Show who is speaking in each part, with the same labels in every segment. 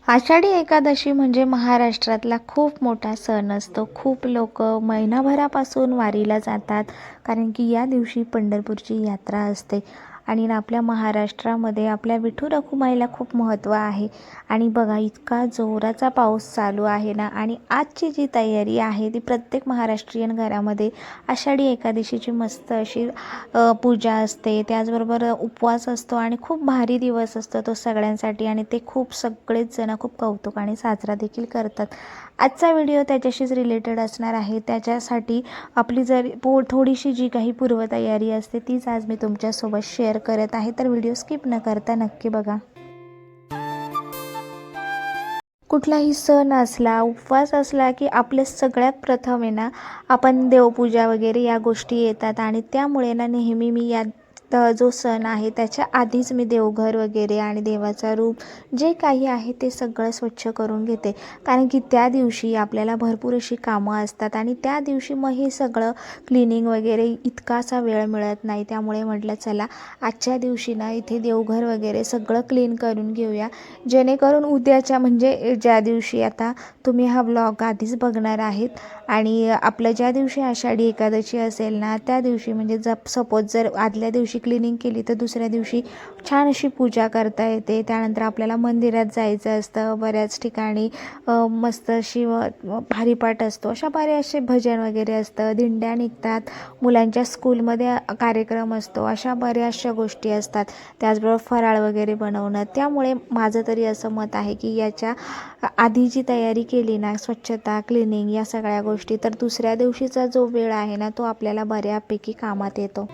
Speaker 1: आषाढी एकादशी म्हणजे महाराष्ट्रातला खूप मोठा सण असतो. खूप लोक महिनाभरापासून वारीला जातात, कारण की या दिवशी पंढरपूरची यात्रा असते. आणि आपल्या महाराष्ट्रामध्ये आपल्या विठू रखुमाईला खूप महत्त्व आहे. आणि बघा, इतका जोराचा पाऊस चालू आहे ना, आणि आजची जी तयारी आहे ती प्रत्येक महाराष्ट्रीयन घरामध्ये आषाढी एकादशीची मस्त अशी पूजा असते. त्याचबरोबर उपवास असतो आणि खूप भारी दिवस असतो तो सगळ्यांसाठी, आणि ते खूप सगळेच जण खूप कौतुकाने साजरा देखील करतात. आजचा व्हिडिओ त्याच्याशीच रिलेटेड असणार आहे. त्याच्यासाठी आपली जर थोडीशी जी काही पूर्वतयारी असते तीच आज मी तुमच्यासोबत शेअर करत आहे. तर व्हिडिओ स्किप न करता नक्की बघा. कुठलाही सण असला, उपवास असला की आपले सगळ्यात प्रथम आहे ना, आपण देवपूजा वगैरे या गोष्टी येतात. आणि त्यामुळे ना नेहमी मी या जो सण आहे त्याच्या आधीच मी देवघर वगैरे आणि देवाचा रूप जे काही आहे ते सगळं स्वच्छ करून घेते. कारण की त्या दिवशी आपल्याला भरपूर अशी कामं असतात आणि त्या दिवशी मग हे सगळं क्लिनिंग वगैरे इतकासा वेळ मिळत नाही. त्यामुळे म्हटलं चला आजच्या दिवशी ना इथे देवघर वगैरे सगळं क्लीन करून घेऊया, जेणेकरून उद्याच्या म्हणजे ज्या दिवशी आता तुम्ही हा व्लॉग आधीच बघणार आहेत, आणि आपलं ज्या दिवशी आषाढी एकादशी असेल ना त्या दिवशी म्हणजे सपोज जर आदल्या दिवशी क्लिनिंग केली तर दुसऱ्या दिवशी छान अशी पूजा करता येते. त्यानंतर आपल्याला मंदिरात जायचं असतं. बऱ्याच ठिकाणी मस्त अशी हरिपाठ असतो, अशा बरेचसे भजन वगैरे असतं, दिंड्या निघतात, मुलांच्या स्कूलमध्ये कार्यक्रम असतो, अशा बऱ्याचशा गोष्टी असतात. त्याचबरोबर फराळ वगैरे बनवणं. त्यामुळे माझं तरी असं मत आहे की याच्या आधी जी तयारी केली ना, स्वच्छता, क्लिनिंग या सगळ्या गोष्टी, तर दुसऱ्या दिवशीचा जो वेळ आहे ना तो आपल्याला बऱ्यापैकी कामात येतो.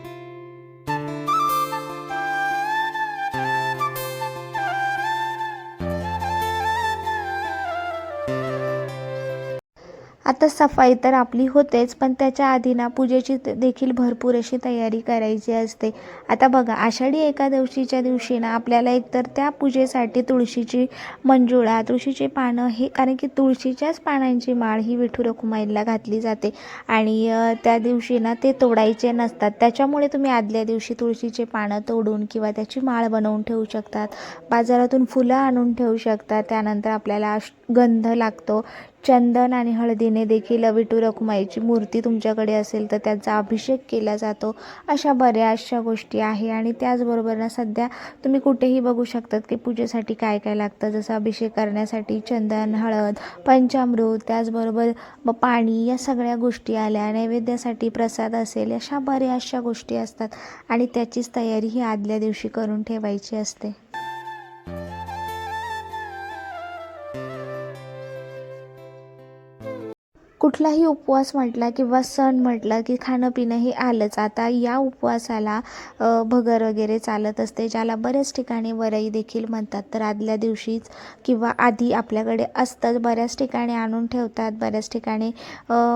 Speaker 1: आता सफाई तर आपली होतेच, पण त्याच्या आधी ना पूजेची देखील भरपूर अशी तयारी करायची असते. आता बघा, आषाढी एकादशीच्या दिवशी ना आपल्याला एकतर त्या पूजेसाठी तुळशीची मंजुळा, तुळशीची पानं, हे कारण की तुळशीच्याच पानांची माळ ही विठू रखुमाईला घातली जाते. आणि त्या दिवशी ना ते तोडायचे नसतात. त्याच्यामुळे तुम्ही आदल्या दिवशी तुळशीचे पानं तोडून किंवा त्याची माळ बनवून ठेवू शकतात. बाजारातून फुलं आणून ठेवू शकतात. त्यानंतर आपल्याला गंध लागतो. चंदन आणि हळदीने देखील विठू रखुमाईची मूर्ती तुमच्याकडे असेल तर त्याचा अभिषेक केला जातो. अशा बऱ्याचशा गोष्टी आहे. आणि त्याचबरोबर ना सध्या तुम्ही कुठेही बघू शकतात की पूजेसाठी काय काय लागतं. जसं अभिषेक करण्यासाठी चंदन, हळद, पंचामृत, त्याचबरोबर पाणी, या सगळ्या गोष्टी आल्या. नैवेद्यासाठी प्रसाद असेल, अशा बऱ्याचशा गोष्टी असतात. आणि त्याचीच तयारी ही आदल्या दिवशी करून ठेवायची असते. कुठलाही उपवास म्हटला किंवा सण म्हटला की खाणं पिणं हे आलंच. आता या उपवासाला भगर वगैरे चालत असते, ज्याला बऱ्याच ठिकाणी वरई देखील म्हणतात. तर आदल्या दिवशीच किंवा आधी आपल्याकडे असतं, बऱ्याच ठिकाणी आणून ठेवतात, बऱ्याच ठिकाणी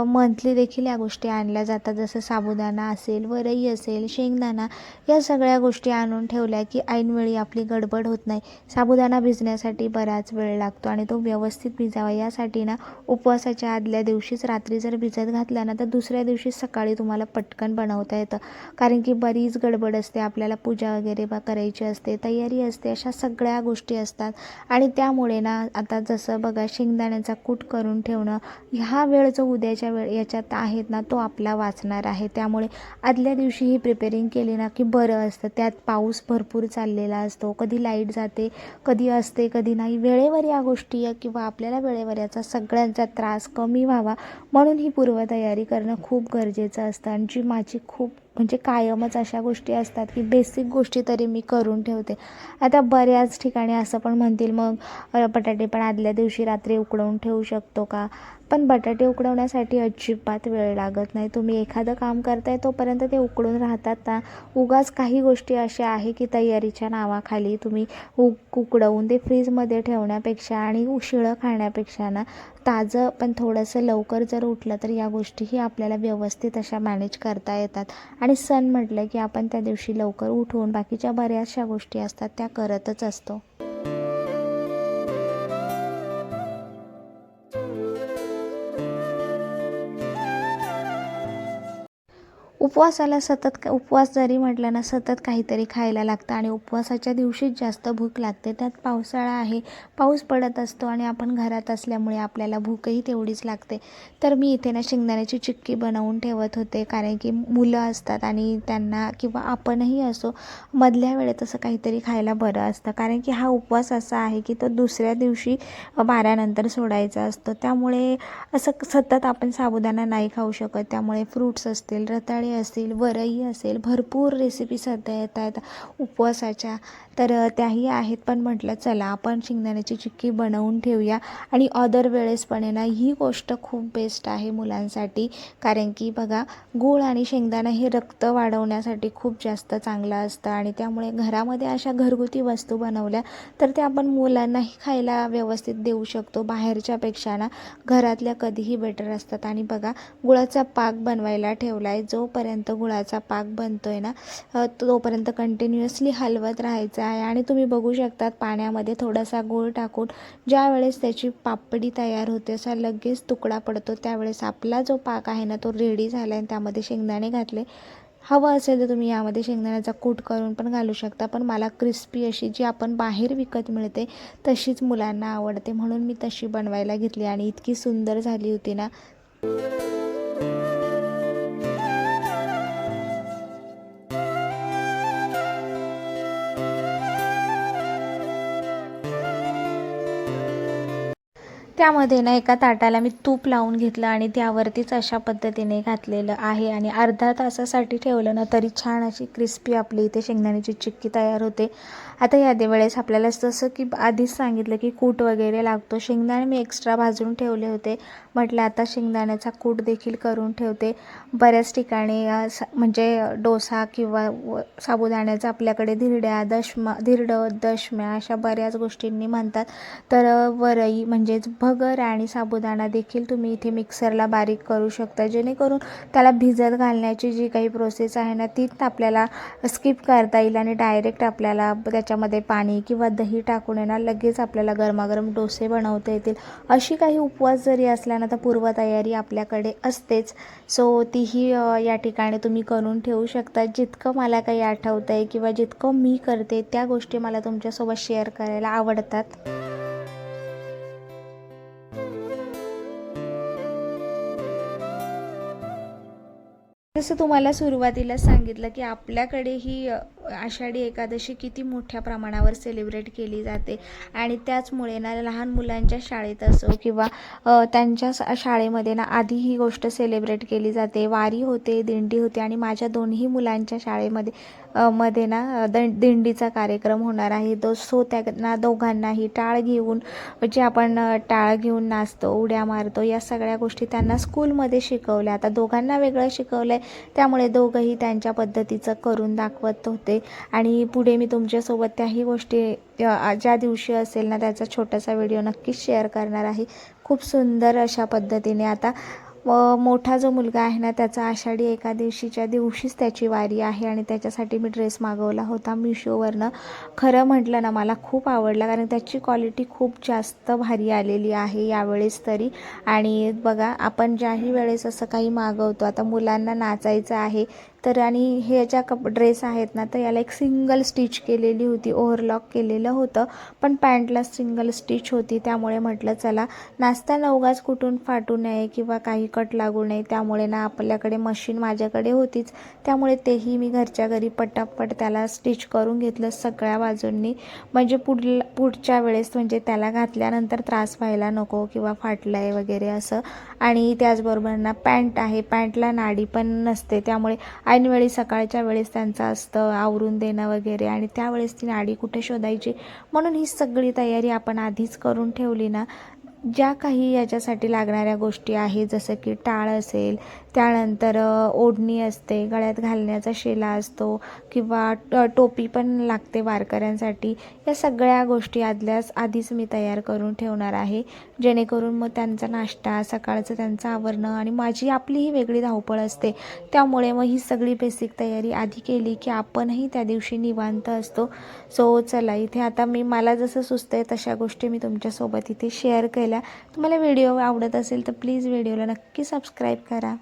Speaker 1: मंथली देखील या गोष्टी आणल्या जातात. जसं साबुदाणा असेल, वरई असेल, शेंगदाणा, या सगळ्या गोष्टी आणून ठेवल्या की ऐनवेळी आपली गडबड होत नाही. साबुदाणा भिजण्यासाठी बराच वेळ लागतो आणि तो व्यवस्थित भिजावा यासाठी ना उपवासाच्या आदल्या दिवशी रात्री जर भिजत घातला ना तर दुसऱ्या दिवशी सकाळी तुम्हाला पटकन बनवता येतं. कारण की बरीच गडबड असते, आपल्याला पूजा वगैरे करायची असते, तयारी असते, अशा सगळ्या गोष्टी असतात. आणि त्यामुळे ना आता जसं बघा, शेंगदाण्याचा कूट करून ठेवणं, ह्या वेळ जो उद्याच्या वेळ याच्यात आहेत ना तो आपला वाचणार आहे. त्यामुळे आदल्या दिवशी ही प्रिपेरिंग केली ना की बरं असतं. त्यात पाऊस भरपूर चाललेला असतो, कधी लाईट जाते, कधी असते, कधी नाही. वेळेवर या गोष्टी किंवा आपल्याला वेळेवर याचा सगळ्यांचा त्रास कमी व्हावा म्हणून ही पूर्वतयारी करणं खूप गरजेचं असतं. आणि जी माझी खूप म्हणजे कायमच अशा गोष्टी असतात की बेसिक गोष्टी तरी मी करून ठेवते. आता बऱ्याच ठिकाणी असं पण म्हणतील, मग बटाटे पण आदल्या दिवशी रात्री उकडवून ठेवू शकतो का? पण बटाटे उकडवण्यासाठी अजिबात वेळ लागत नाही. तुम्ही एखादं काम करताय तोपर्यंत ते उकडून राहतात ना. उगाच काही गोष्टी अशा आहे की तयारीच्या नावाखाली तुम्ही उकडवून ते फ्रीजमध्ये ठेवण्यापेक्षा आणि शिळं खाण्यापेक्षा ना ताजं पण थोडंसं लवकर जर उठलं तर या गोष्टीही आपल्याला व्यवस्थित अशा मॅनेज करता येतात. आणि सण म्हटलं की आपण त्या दिवशी लवकर उठून बाकीच्या बऱ्याचशा गोष्टी असतात त्या करतच असतो. उपवासाला उपवास जरी म्हटलं ना, सतत काहीतरी खायला लागतं आणि उपवासाच्या दिवशीच जास्त भूक लागते. त्यात पावसाळा आहे, पाऊस पडत असतो आणि आपण घरात असल्यामुळे आपल्याला भूकही तेवढीच लागते. तर मी इथे ना शेंगदाण्याची चिक्की बनवून ठेवत होते, कारण की मुलं असतात आणि त्यांना किंवा आपणही असो, मधल्या वेळेत असं काहीतरी खायला बरं असतं. कारण की हा उपवास असा आहे की तो दुसऱ्या दिवशी 12 सोडायचा असतो. त्यामुळे असं सतत आपण साबुदाणा नाही खाऊ शकत. त्यामुळे फ्रूट्स असतील, रताळे असतील, वरई असेल, भरपूर रेसिपी सध्या येत आहेत उपवासाच्या, तर त्याही आहेत. पण म्हटलं चला आपण शेंगदाण्याची चिक्की बनवून ठेवूया. आणि अदर वेळेस पण आहे ना, ही गोष्ट खूप बेस्ट आहे मुलांसाठी. कारण की बघा, गूळ आणि शेंगदाणा हे रक्त वाढवण्यासाठी खूप जास्त चांगलं असतं आणि त्यामुळे घरामध्ये अशा घरगुती वस्तू बनवल्या तर ते आपण मुलांनाही खायला व्यवस्थित देऊ शकतो. बाहेरच्यापेक्षा ना घरातल्या कधीही बेटर असतात. आणि बघा, गुळाचा पाक बनवायला ठेवला आहे. जोपर्यंत गुळाचा पाक बनतो आहे ना, तोपर्यंत कंटिन्युअसली हलवत राहायचं आहे. आणि तुम्ही बघू शकतात पाण्यामध्ये थोडासा गूळ टाकून ज्यावेळेस त्याची पापडी तयार होते, असा लगेच तुकडा पडतो, त्यावेळेस आपला जो पाक आहे ना तो रेडी झाला आहे. त्यामध्ये शेंगदाणे घातले. हवं असेल तर तुम्ही यामध्ये शेंगदाण्याचा कूट करून पण घालू शकता, पण मला क्रिस्पी अशी जी आपण बाहेर विकत मिळते तशीच मुलांना आवडते, म्हणून मी तशी बनवायला घेतली आणि इतकी सुंदर झाली होती ना. त्यामध्ये ना एका ताटाला मी तूप लावून घेतलं आणि त्यावरतीच अशा पद्धतीने घातलेलं आहे आणि अर्धा तासासाठी ठेवलं ना तरी छान अशी क्रिस्पी आपली इथे शेंगदाण्याची चिक्की तयार होते. आता या वेळेस आपल्याला जसं की आधीच सांगितलं की कूट वगैरे लागतो. शेंगदाणे मी एक्स्ट्रा भाजून ठेवले होते. म्हटलं आता शेंगदाण्याचा कूट देखील करून ठेवते. बऱ्याच ठिकाणी म्हणजे डोसा किंवा साबुदाण्याचा आपल्याकडे धिरडं, दशम्या अशा बऱ्याच गोष्टींनी म्हणतात. तर वरई म्हणजेच भगर आणि साबुदाणा देखील तुम्ही इथे मिक्सरला बारीक करू शकता, जेणेकरून त्याला भिजत घालण्याची जी काही प्रोसेस आहे ना ती आपल्याला स्किप करता येईल आणि डायरेक्ट आपल्याला त्याच्यामध्ये पाणी किंवा दही टाकून ना लगेच आपल्याला गरमागरम डोसे बनवता येतील. अशी काही उपवास जरी असला ना तर पूर्वतयारी आपल्याकडे असतेच. सो तीही या ठिकाणी तुम्ही करून ठेवू शकता. जितकं मला काही आठवतं आहे किंवा जितकं मी करते त्या गोष्टी मला तुमच्यासोबत शेअर करायला आवडतात. जसं तुम्हाला सुरुवातीला सांगितलं की आपल्याकडे ही आषाढी एकादशी किती मोठ्या प्रमाणावर सेलिब्रेट केली जाते आणि त्याचमुळे ना लहान मुलांच्या शाळेत असो किंवा त्यांच्या शाळेमध्ये ना आधी ही गोष्ट सेलिब्रेट केली जाते. वारी होते, दिंडी होते आणि माझ्या दोन्ही मुलांच्या शाळेमध्ये मध्ये ना दिंडीचा कार्यक्रम होणार आहे. सो त्यांना दोघांनाही टाळ घेऊन, जे आपण टाळ घेऊन नाचतो, उड्या मारतो, या सगळ्या गोष्टी त्यांना स्कूलमध्ये शिकवल्या. आता दोघांना वेगळं शिकवलं आहे, त्यामुळे दोघंही त्यांच्या पद्धतीचं करून दाखवत होते आणि पुढे मी तुमच्यासोबत त्याही गोष्टी ज्या दिवशी असेल ना त्याचा छोटासा व्हिडिओ नक्कीच शेअर करणार आहे. खूप सुंदर अशा पद्धतीने आता मोठा जो मुलगा आहे ना त्याचा आषाढी एकादशीच्या दिवशीच त्याची वारी आहे आणि त्याच्यासाठी मी ड्रेस मागवला होता मिशोवरनं. खरं म्हटलं ना मला खूप आवडला, कारण त्याची क्वालिटी खूप जास्त भारी आलेली आहे यावेळेस तरी. आणि बघा, आपण ज्याही वेळेस असं काही मागवतो, आता मुलांना नाचायचं आहे तर, आणि हे ज्या ड्रेस आहेत ना तर याला एक सिंगल स्टिच केलेली होती, ओव्हरलॉक केलेलं होतं, पण पॅन्टला सिंगल स्टिच होती. त्यामुळे म्हटलं चला नाचताना उगाच कुठून फाटू नये किंवा काही कट लागू नये, त्यामुळे ना आपल्याकडे मशीन माझ्याकडे होतीच, त्यामुळे तेही मी घरच्या घरी पटापट त्याला स्टिच करून घेतलं सगळ्या बाजूंनी, म्हणजे पुढच्या वेळेस म्हणजे त्याला घातल्यानंतर त्रास व्हायला नको किंवा फाटलं आहे वगैरे असं. आणि त्याचबरोबर ना पॅन्ट आहे, पॅन्टला नाडी पण नसते, त्यामुळे ऐनवेळी सकाळच्या वेळेस त्यांचं असतं आवरून देणं वगैरे आणि त्यावेळेस ती नाडी कुठे शोधायची, म्हणून ही सगळी तयारी आपण आधीच करून ठेवली ना. ज्या काही याच्यासाठी लागणाऱ्या गोष्टी आहेत, जसं की टाळ असेल, त्यानंतर ओढणी असते, गळ्यात घालण्याचा शेला असतो किंवा टोपी पण लागते वारकऱ्यांसाठी, या सगळ्या गोष्टी आधीच मी तयार करून ठेवणार आहे, जेणेकरून मग त्यांचा नाश्ता, सकाळचं त्यांचं आवरणं आणि आपलीही वेगळी धावपळ असते, त्यामुळे मग ही सगळी बेसिक तयारी आधी केली की आपणही त्या दिवशी निवांत असतो. सो चला, इथे आता मला जसं सुचतंय तशा गोष्टी मी तुमच्यासोबत इथे शेअर केल्या. तुम्हाला व्हिडिओ आवडत असेल तर प्लीज व्हिडिओला नक्की सबस्क्राईब करा.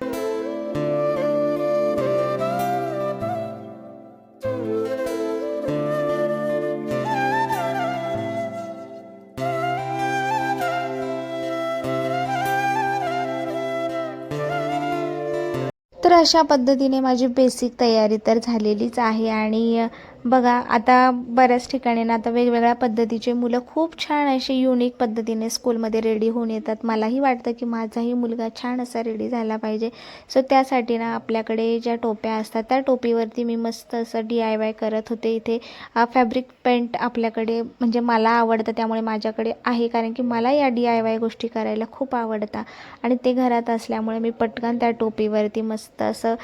Speaker 1: अशा पद्धतीने माझी बेसिक तयारी तर झालेलीच आहे. आणि बघा आता बऱ्याच ठिकाणी ना आता वेगवेगळ्या पद्धतीचे मुलं खूप छान असे युनिक पद्धतीने स्कूलमध्ये रेडी होऊन येतात. मलाही वाटतं की माझाही मुलगा छान असा रेडी झाला पाहिजे. सो त्यासाठी ना आपल्याकडे ज्या टोप्या असतात त्या टोपीवरती मी मस्त असं DIY करत होते. इथे फॅब्रिक पेंट आपल्याकडे म्हणजे मला आवडतं त्यामुळे माझ्याकडे आहे, कारण की मला या DIY गोष्टी करायला खूप आवडतात. आणि ते घरात असल्यामुळे मी पटकन त्या टोपीवरती मस्त असं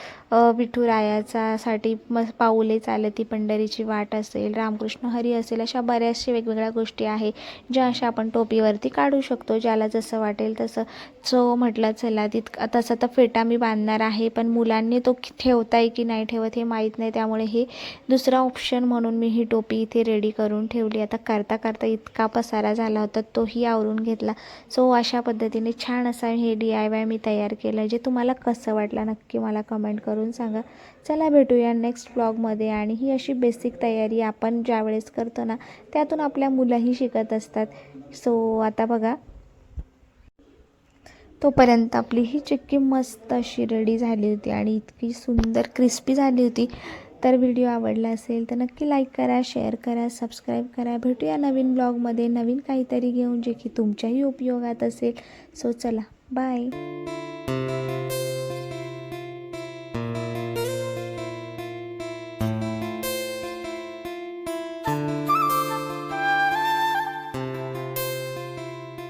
Speaker 1: विठुरायासाठी पाऊले चालती पंढरीची वाट असेल, रामकृष्ण हरी असेल, अशा बऱ्याचशा वेगवेगळ्या गोष्टी आहे ज्या अशा आपण टोपीवरती काढू शकतो, ज्याला जसं वाटेल तसं. सो म्हटलं चला तसं तर फेटा मी बांधणार आहे, पण मुलांनी तो ठेवताय की नाही ठेवत हे माहीत नाही, त्यामुळे हे दुसरा ऑप्शन म्हणून मी ही टोपी इथे रेडी करून ठेवली. आता करता करता इतका पसारा झाला होता तोही आवरून घेतला. सो अशा पद्धतीने छान असा हे DIY मी तयार केलं. जे तुम्हाला कसं वाटलं नक्की मला कमेंट करून सांगा. चला भेटूया नेक्स्ट व्लॉगमध्ये. आणि ही अशी बेसिक तयारी आपण ज्यावेळेस करतो ना त्यातून आपल्या मुलंही शिकत असतात. सो आता बघा तोपर्यंत आपली ही चिक्की मस्त अशी रेडी झाली होती आणि इतकी सुंदर क्रिस्पी झाली होती. तर व्हिडिओ आवडला असेल तर नक्की लाईक करा, शेअर करा, सबस्क्राईब करा. भेटूया नवीन ब्लॉगमध्ये नवीन काहीतरी घेऊन जे की तुमच्याही उपयोगात असेल. सो चला बाय.